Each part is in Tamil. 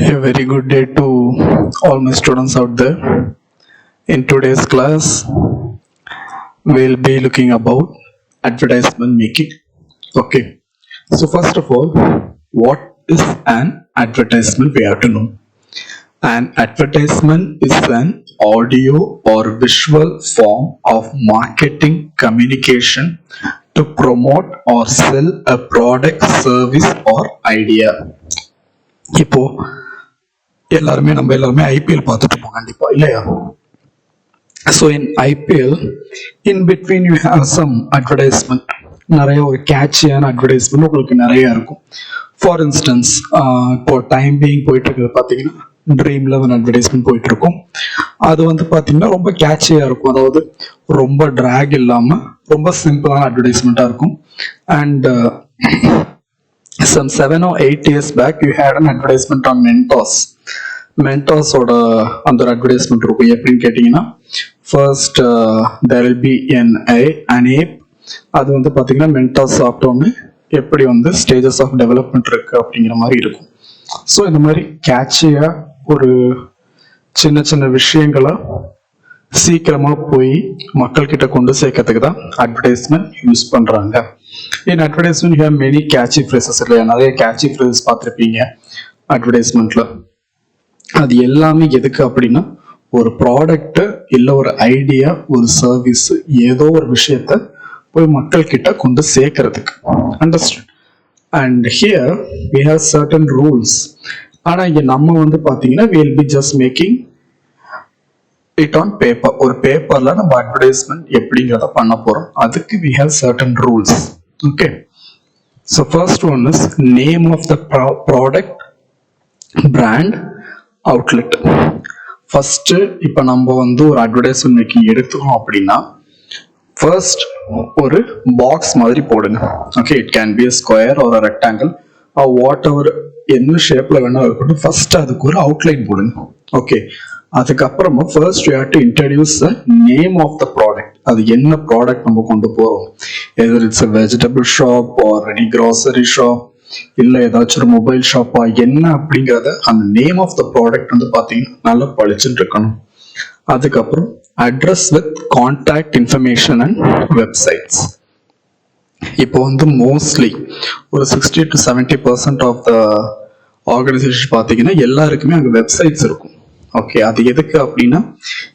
A very good day to all my students out there. In today's class, we'll be looking about advertisement making. Okay. So first of all, what is an advertisement? We have to know. An advertisement is an audio or visual form of marketing communication to promote or sell a product, service or idea. இப்போ நம்ம எல்லாருமே ஐபிஎல் பார்த்துட்டு இருப்போம் கண்டிப்பா இல்லையா? So in IPL in between you have some advertisement, நிறைய ஒரு கேட்சியான அட்வர்டைஸ்மெண்ட் உங்களுக்கு நிறைய இருக்கும். ஃபார் இன்ஸ்டன்ஸ் இப்போ டைம் பீயிங் போயிட்டு இருக்கிறது பார்த்தீங்கன்னா Dream11 அட்வர்டைஸ்மெண்ட் போயிட்டு இருக்கும். அது வந்து பார்த்தீங்கன்னா ரொம்ப கேட்சியா இருக்கும், அதாவது ரொம்ப ட்ராக் இல்லாம ரொம்ப சிம்பிளான அட்வர்டைஸ்மெண்டா இருக்கும். And some 7 or 8 years back you had an advertisement on Mentos ஓட அந்த ஒரு அட்வர்டைஸ்மெண்ட் இருக்கும். எப்படின்னு கேட்டீங்கன்னா first there will be an ape. அது வந்து பார்த்தீங்கன்னா Mentos சாப்பிட்டோன்னு எப்படி வந்து ஸ்டேஜஸ் ஆஃப் டெவலப்மெண்ட் இருக்கு அப்படிங்கிற மாதிரி இருக்கும். ஸோ இந்த மாதிரி கேட்சியா ஒரு சின்ன சின்ன விஷயங்களை சீக்கிரமா போய் மக்கள் கிட்ட கொண்டு சேர்க்கறதுக்கு தான் அட்வர்டைஸ்மெண்ட் யூஸ் பண்றாங்க. In advertisement you have many catchy phrases இல்லையா? நிறைய catchy phrases பார்த்துருப்பீங்க அட்வர்டைஸ்மெண்ட்ல. அது எல்லாமே எதுக்கு அப்படின்னா ஒரு ப்ராடக்ட் இல்ல ஒரு ஐடியா ஒரு சர்வீஸ் ஏதோ ஒரு விஷயத்த போய் மக்கள் கிட்ட கொண்டு சேர்க்கறதுக்கு. Understand? And here we have certain rules. ஆனா இங்க நம்ம வந்து பாத்தீங்கன்னா we will be just making it on paper. ஒரு பேப்பர்ல நம்ம அட்வர்டைஸ்மெண்ட் எப்படிங்கிறத பண்ண போறோம். அதுக்கு we have certain rules. Okay, so first one is name of the product, brand, outlet. First இப்ப நம்ம வந்து ஒரு அட்வர்டைஸ்மெண்ட் மேக்கிங் எடுத்துக்கோம் அப்படின்னா first ஒரு பாக்ஸ் மாதிரி போடுங்க. Okay, it can be a square or a rectangle or whatever, என்ன ஷேப்ல வேணா இருக்கட்டும். ஃபர்ஸ்ட் அதுக்கு ஒரு அவுட்லைன் போடுங்க. ஓகே, அதுக்கப்புறமா first you have to introduce the name of the product. அது என்ன ப்ராடக்ட் நம்ம கொண்டு போறோம், either it's a vegetable shop or any grocery shop இல்ல ஏதாச்சும் ஒரு மொபைல் ஷாப்பா என்ன அப்படிங்கறத அந்த நேம் ஆஃப் த ப்ராடக்ட் வந்து பாத்தீங்கன்னா நல்லா பளிச்சுட்டு இருக்கணும். அதுக்கப்புறம் address with contact information and websites. இப்போ வந்து மோஸ்ட்லி ஒரு 60 to 70% ஆஃப் த ஆர்கனைசேஷன் பார்த்தீங்கன்னா எல்லாருக்குமே அங்கே வெப்சைட்ஸ் இருக்கும். ஓகே, அது எதுக்கு அப்படின்னா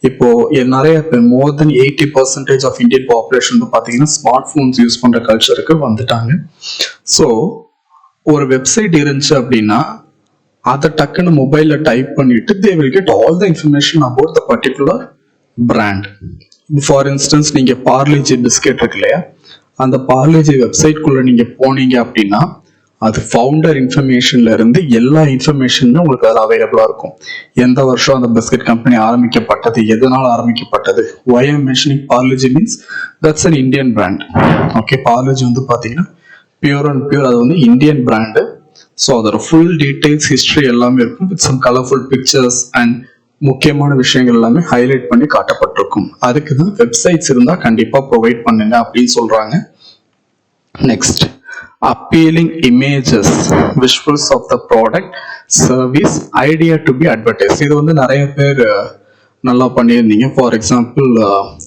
இப்போ நிறைய மோர் தென் 80% ஆஃப் இந்தியன் பாப்புலேஷன் பார்த்தீங்கன்னா ஸ்மார்ட் போன்ஸ் யூஸ் பண்ற கல்ச்சருக்கு வந்துட்டாங்க. ஸோ ஒரு வெப்சைட் இருந்துச்சு அப்படின்னா அதை டக்குன்னு மொபைல்ல டைப் பண்ணிட்டு they will get all the information about the particular brand. For instance நீங்க பார்லேஜி பிஸ்கெட் இருக்கு இல்லையா, அந்த பார்லேஜி வெப்சைட்குள்ள நீங்க போனீங்க அப்படின்னா அது ஃபவுண்டர் இன்ஃபர்மேஷன்ல இருந்து எல்லா இன்ஃபர்மேஷனுமே உங்களுக்கு அதில் அவைலபிளா இருக்கும். எந்த வருஷம் அந்த பிஸ்கட் கம்பெனி ஆரம்பிக்கப்பட்டது, எதனால் ஆரம்பிக்கப்பட்டது. why I'm mentioning Parle-G means that's an Indian brand. Okay, Parle G வந்து பாத்தீங்கன்னா பியூர் அண்ட் பியூர் அது வந்து இந்தியன் பிராண்டு. ஸோ அதோட ஃபுல் டீடைல்ஸ் ஹிஸ்டரி எல்லாமே இருக்கும் with some colourful pictures and முக்கியமான விஷயங்கள் எல்லாமே ஹைலைட் பண்ணி காட்டப்பட்டிருக்கும். அதுக்கு தான் வெப்சைட்ஸ் இருந்தா கண்டிப்பா ப்ரொவைட் பண்ணுங்க அப்படின்னு சொல்றாங்க. Next, appealing images, visuals of the product, service, idea to be advertised. இது வந்து நிறைய பேர் நல்லா பண்ணியிருந்தீங்க. For example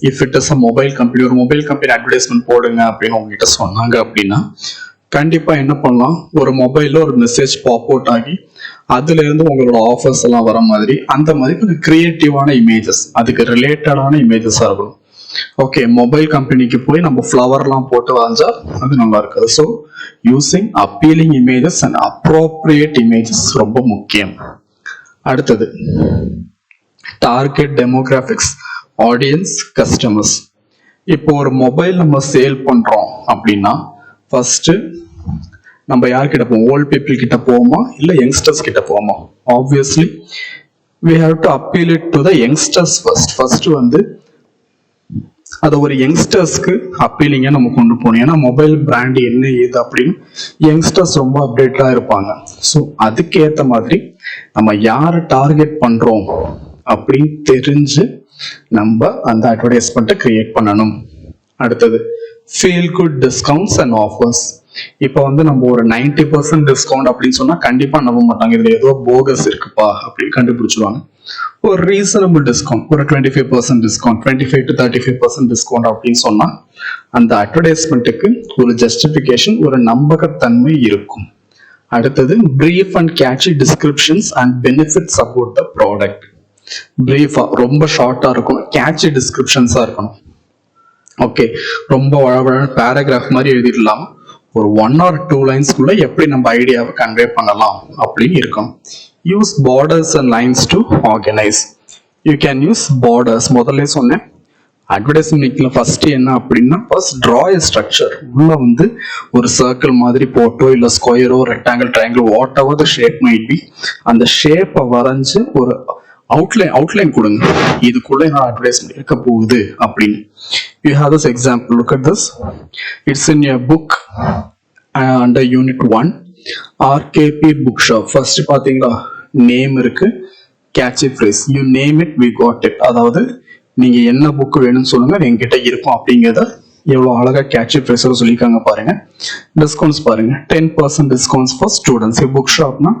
if it is a mobile company, ஒரு மொபைல் கம்பெனி அட்வர்டைஸ்மெண்ட் போடுங்க அப்படின்னு உங்ககிட்ட சொன்னாங்க அப்படின்னா கண்டிப்பா என்ன பண்ணலாம், ஒரு மொபைல்ல ஒரு மெசேஜ் பாப் அவுட் ஆகி அதுல இருந்து உங்களோட ஆஃபர்ஸ் எல்லாம் வர மாதிரி அந்த மாதிரி கொஞ்சம் கிரியேட்டிவான இமேஜஸ், அதுக்கு ரிலேட்டடான இமேஜஸா இருக்கணும். ஓகே, மொபைல் கம்பெனிக்கு போய் நம்ம ஃப்ளவர்லாம் போட்டு வரைஞ்சா அது நல்லா இருக்காது. So using appealing images and appropriate images ரொம்ப முக்கியம். அடுத்தது டார்கெட் டெமோகிராபிக்ஸ், ஆடியன்ஸ், கஸ்டமர்ஸ். இப்போ ஒரு மொபைல் நம்ம சேல் பண்றோம் அப்படின்னா ஃபர்ஸ்ட் நம்ம யார்கிட்ட போவோம், ஓல்ட் பீப்புள் கிட்ட போவோமா இல்ல யங்ஸ்டர்ஸ் கிட்ட போவோமா? Obviously we have to appeal it to the youngsters first. First வந்து அதை ஒரு யங்ஸ்டர்ஸ்க்கு அப்பீலிங்கா நம்ம கொண்டு போகணும். ஏன்னா மொபைல் பிராண்ட் என்ன ஏது அப்படின்னு யங்ஸ்டர்ஸ் ரொம்ப அப்டேட்டா இருப்பாங்க. ஸோ அதுக்கு ஏற்ற மாதிரி நம்ம யாரை டார்கெட் பண்றோம் அப்படின்னு தெரிஞ்சு நம்ம அந்த அட்வர்டைஸ்மெண்ட்டை கிரியேட் பண்ணணும். அடுத்தது feel good discounts and offers. இப்போ வந்து நம்ம ஒரு 90% டிஸ்கவுண்ட் அப்படின்னு சொன்னா கண்டிப்பா நம்ப மாட்டாங்க, இதுல ஏதோ போகஸ் இருக்குப்பா அப்படின்னு கண்டுபிடிச்சிருவாங்க. ஒரு ரீசனபிள் டிஸ்கவுண்ட், ஒரு 25% டிஸ்கவுண்ட், 25 to 35% டிஸ்கவுண்ட் அப்படின்னு சொன்னா அந்த அட்வர்டைஸ்மெண்ட்டுக்கு ஒரு ஜஸ்டிபிகேஷன், ஒரு நம்பகத்தன்மை இருக்கும். அடுத்தது brief and catchy descriptions and benefits about the product. பிரீஃபா ரொம்ப ஷார்ட்டா இருக்கணும், கேட்சி டிஸ்கிரிப்ஷன்ஸா இருக்கணும். ஓகே, ரொம்ப வளவழன்னு பேராகிராஃப் மாதிரி எழுதிடலாம், ஒரு 1 or 2 லைன்ஸ்குள்ள எப்படி நம்ம ஐடியாவை கன்வே பண்ணலாம் அப்படின்னு இருக்கும். Use borders and lines to organise. You can use borders. முதல்ல சொன்னேன் அட்வர்டைஸ்மெண்ட்ல ஃபர்ஸ்ட் என்ன அப்படின்னா, ஃபர்ஸ்ட் டிரா எ ஸ்ட்ரக்சர். உள்ள வந்து ஒரு சர்க்கிள் மாதிரி போட்டோ இல்ல ஸ்கொயரோ rectangle triangle whatever the shape might be, அந்த ஷேப்பை வரைஞ்சு ஒரு அவுட்லைன் கொடுங்க, இதுக்குள்ள என்ன அட்வர்டைஸ்மெண்ட் இருக்க போகுது அப்படின்னு. You have this example, look at this, it's in your book under unit 1 RKP book shop. First பாத்தீங்களா நேம் இருக்கு, catchy phrase, you name it we got it. அதாவது நீங்க என்ன புக் வேணும்னு சொல்லுங்க, என்கிட்ட இருக்கும் அப்படிங்கிறத எவ்வளவு அழகா கேட்சி ஃப்ரேஸோட சொல்லியிருக்காங்க பாருங்க. டிஸ்கவுண்ட்ஸ் பாருங்க, 10% டிஸ்கவுண்ட்ஸ் ஃபார் ஸ்டூடெண்ட்ஸ். புக் ஷாப்னா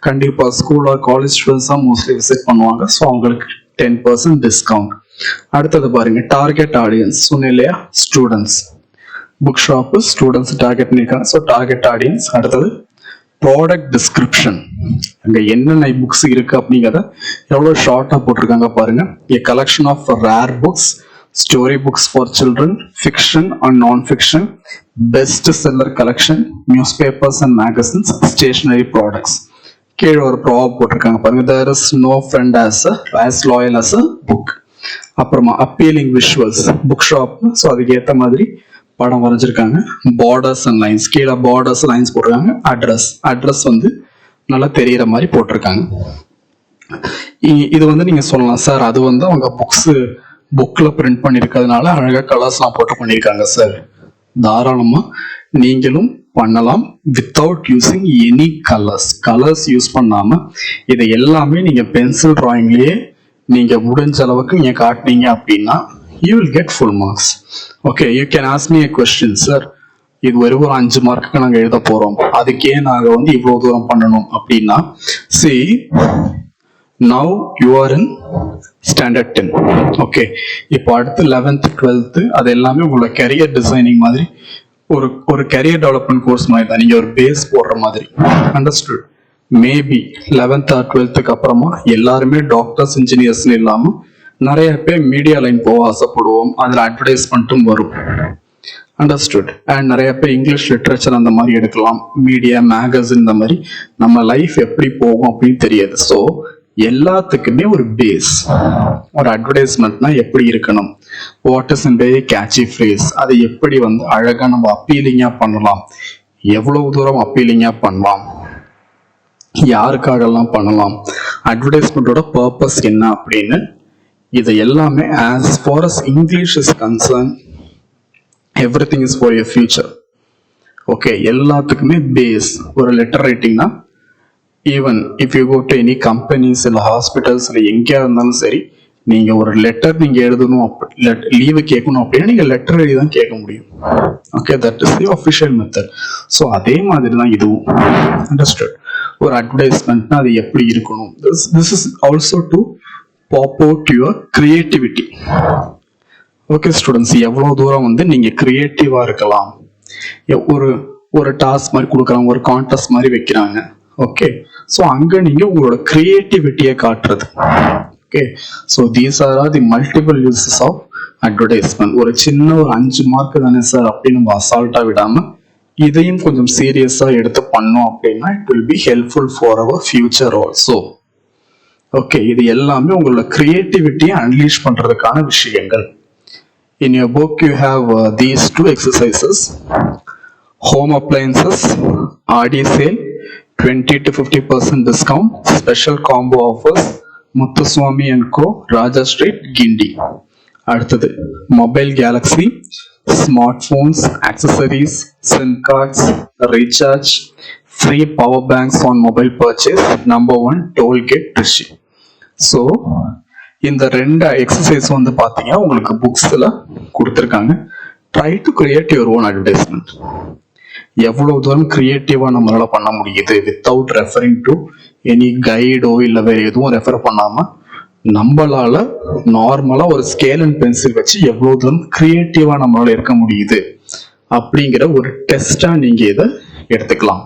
கண்டிப்பா ஸ்கூல் ஆர் காலேஜ் ஸ்டூடெண்ட்ஸ் தான் மோஸ்ட்லி விசிட் பண்ணுவாங்க, ஸோ அவங்களுக்கு 10% டிஸ்கவுண்ட். அடுத்தது பாருங்க, டார்கெட் ஆடியன்ஸ் சொன்னேன் இல்லையா, students. Book shop students target பண்ணிருக்காங்க, ஸோ டார்கெட் ஆடியன்ஸ். அடுத்தது ப்ராடக்ட் டிஸ்கிரிப்ஷன், அங்க என்னென்ன புக்ஸ் இருக்கு அப்படிங்கிறத எவ்வளவு ஷார்ட்டா போட்டிருக்காங்க பாருங்க. A collection of rare books, story books for children, fiction and non-fiction, best seller collection, newspapers and magazines, stationery products. கீழே ஒரு ப்ராப் போட்டிருக்காங்க பாருங்க, there is no friend as loyal as a book. அப்புறமா appealing visuals, book shop, so அதுக்கு ஏற்ற மாதிரி படம் வரைஞ்சிருக்காங்க. பார்டர்ஸ் அண்ட் லைன்ஸ், கீழே பார்டர்ஸ் லைன்ஸ் போட்டிருக்காங்க. அட்ரஸ் வந்து நல்லா தெரியற மாதிரி போட்டிருக்காங்க. இது வந்து நீங்க சொல்லலாம், சார் அது வந்து அவங்க புக்ல பிரிண்ட் பண்ணிருக்கிறதுனால அழகா கலர்ஸ்லாம் போட்டு பண்ணிருக்காங்க சார். தாராளமா நீங்களும் பண்ணலாம், without using any colours use பண்ணாம இதை எல்லாமே நீங்க பென்சில் டிராயிங்லயே நீங்க முடிஞ்ச அளவுக்கு நீங்க காட்டினீங்க அப்படின்னா you will get full marks. Okay, you can ask me a question, sir. இது ஒரு 5 மார்க்குக்கு நாங்க எழுத போறோம், அதுக்கே நாங்க வந்து இவ்வளவு தூரம் பண்ணணும் அப்படின்னா, see now you are in standard 10. Okay, இப்போ அடுத்து 11th 12th அது எல்லாமே உங்களோட கரியர் டிசைனிங் மாதிரி ஒரு கரியர் டெவலப்மெண்ட் கோர்ஸ் மாதிரி தான், நீங்க ஒரு பேஸ் போடுற மாதிரி. Understood? Maybe 11th or 12th அப்புறமா எல்லாருமே டாக்டர்ஸ் இன்ஜினியர்ஸ் இல்லாம நிறைய பேர் மீடியா லைன் போக ஆசைப்படுவோம், அதுல அட்வர்டைஸ்மெண்ட்டும் வரும். அண்டர்ஸ்டுட்? அண்ட் நிறைய பேர் இங்கிலீஷ் லிட்ரேச்சர் அந்த மாதிரி எடுக்கலாம், மீடியா மேகசின் இந்த மாதிரி நம்ம லைஃப் எப்படி போகும் அப்படின்னு தெரியாது. ஸோ எல்லாத்துக்குமே ஒரு பேஸ், ஒரு அட்வர்டைஸ்மெண்ட்னா எப்படி இருக்கணும், what is in very catchy phrase, அதை எப்படி வந்து அழகா நம்ம அப்பீலிங்கா பண்ணலாம், எவ்வளவு தூரம் அப்பீலிங்கா பண்ணலாம், யாருக்காகலாம் பண்ணலாம், அட்வர்டைஸ்மெண்டோட பர்பஸ் என்ன அப்படின்னு, இது எல்லாமே as far as English is concerned, everything is for your future. Okay, எல்லாத்துக்குமே பேஸ் ஒரு லெட்டர் ரைட்டிங்னா, even if you go to any companies இல்லை ஹாஸ்பிட்டல்ஸ் இல்லை எங்கேயா இருந்தாலும் சரி, நீங்க ஒரு லெட்டர் நீங்க எழுதணும், லீவு கேட்கணும் அப்படின்னா நீங்க லெட்டர் எழுதி தான் கேட்க முடியும். Okay, that is the official method. So அதே மாதிரி தான் இதுவும். அண்டர்ஸ்டுட்? ஒரு அட்வர்டைஸ்மெண்ட்னா அது எப்படி இருக்கணும், this is also to pop out your creativity. Okay students, எவ்வளவு தூரம் வந்து நீங்க கிரியேட்டிவா இருக்கலாம். ஒரு டாஸ்க் மாதிரி கொடுக்குறாங்க, ஒரு கான்டெஸ்ட் மாதிரி வைக்கிறாங்க. ஓகே, ஸோ அங்க நீங்க உங்களோட கிரியேட்டிவிட்டியை காட்டுறது. Okay, so these are the multiple uses of advertisement. ஒரு சின்ன ஒரு 5 மார்க் தானே சார் அப்படின்னு நம்ம அசால்ட்டா விடாம இதையும் கொஞ்சம் சீரியஸா எடுத்து பண்ணோம் அப்படின்னா it will be helpful for our future also. Okay, இது எல்லாமே உங்களோட கிரியேட்டிவிட்டியை அன்லீஷ் பண்றதுக்கான விஷயங்கள். In your book you have these 2 exercises. Home appliances, RD sale, 20 to 50% discount, special combo offers, Muthuswamy and Co, Raja Street, Gindi. அடுத்தது mobile Galaxy, smartphones, accessories, SIM cards, recharge, free power banks on mobile purchase, number 1 toll gate Trichy. So இந்த 2 எக்ஸசைஸ் வந்து பாத்தீங்கன்னா உங்களுக்கு புக்ஸ்ல கொடுத்துருக்காங்க. Try to create your own advertisement. எவ்வளவு தூரம் கிரியேட்டிவா நம்மளால பண்ண முடியுது வித்தவுட் ரெஃபரிங் டு எனி கைடோ இல்லை வேற எதுவும் ரெஃபர் பண்ணாம நம்மளால நார்மலா ஒரு ஸ்கேல் அண்ட் பென்சில் வச்சு எவ்வளவு தூரம் கிரியேட்டிவா நம்மளால இருக்க முடியுது அப்படிங்கிற ஒரு டெஸ்டா நீங்க இதை எடுத்துக்கலாம்.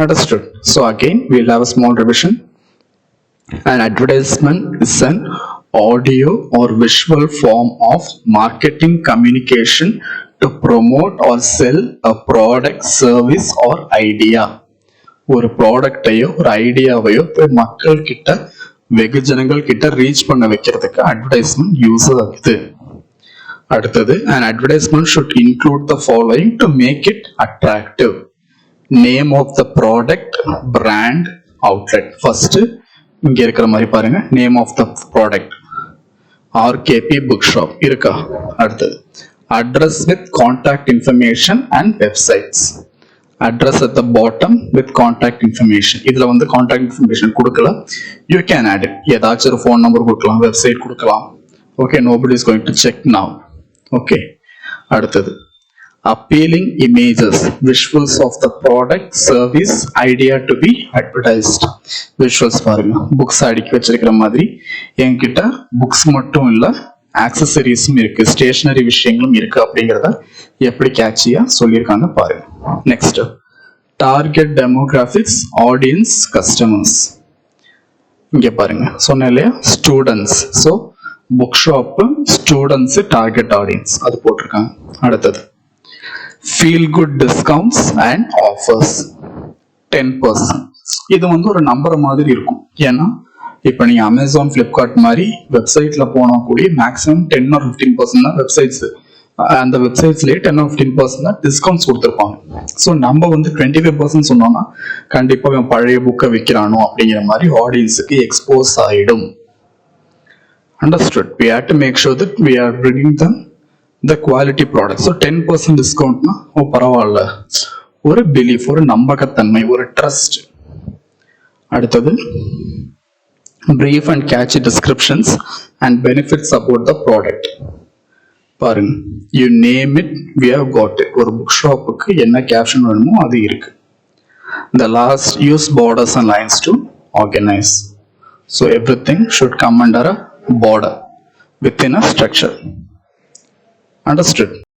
Understood? So again we'll have a small revision. An advertisement is an audio or visual form of marketing communication to promote or sell a product, service or idea. ஒரு ப்ராடக்டையோ ஒரு ஐடியாவையோ மக்கள் கிட்ட வெகுஜனங்கள் கிட்ட ரீச் பண்ண வைக்கிறதுக்கு அட்வர்டைஸ்மெண்ட் யூஸ் ஆகுது. அடுத்தது an advertisement should include the following to make it attractive. Name of the product, brand, outlet. First இங்க இருக்கிற மாதிரி பாருங்க, name of the product RKP bookshop இருக்கா. அடுத்தது address with contact information and websites. Address at the bottom with contact information. இதுல வந்து contact information கொடுக்கல, you can add it. ஏதாச்சும் ஒரு phone number கொடுக்கலாம், website கொடுக்கலாம். Okay, nobody is going to check now. Okay, அடுத்தது appealing images, visuals of the product, service, idea to be advertised. Visuals பாருங்க, books அடுக்கி வச்சிருக்கிற மாதிரி என்கிட்ட books மட்டும் இல்ல ஆக்சசரிஸும் இருக்கு, ஸ்டேஷனரி விஷயங்களும் இருக்கு அப்படிங்கறத எப்படி கேட்சியா சொல்லியிருக்காங்க பாருங்க. Next target demographics, audience, customers. இங்க பாருங்க சொன்னேன் இல்லையா, students. So book shop students target audience அது போட்டிருக்காங்க. அடுத்தது feel good discounts and offers 10%. இது வந்து ஒரு நம்பர் மாதிரி இருக்கும். ஏன்னா இப்போ நீங்க அமேசான், பிளிப்கார்ட் மாதிரி வெப்சைட்ல போனா கூட மேக்ஸிமம் 10 or 15% தான் வெப்சைட்ஸ், அந்த வெப்சைட்ஸ்லயே 10 or 15% தான் டிஸ்கவுண்ட்ஸ் கொடுத்துருப்பாங்க. ஸோ நம்ம வந்து 25% சொன்னோம்னா கண்டிப்பா இவன் பழைய புக்கை விற்கிறானோ அப்படிங்கிற மாதிரி ஆடியன்ஸுக்கு எக்ஸ்போஸ் ஆயிடும். Understood? We have to make sure that we are bringing them the quality product. So 10% discount na ஓ பரவாயில்ல, ஒரு பிலீஃப், ஒரு நம்பகத்தன்மை, ஒரு ட்ரஸ்ட். அடுத்தது brief and catchy descriptions and benefits about the product. பாருங்க, you name it, we have got it. ஒரு புக் ஷாப்புக்கு என்ன கேப்ஷன் வேணுமோ அது இருக்கு. The last, use borders and lines to organize. So everything should come under a border within a structure. Understood?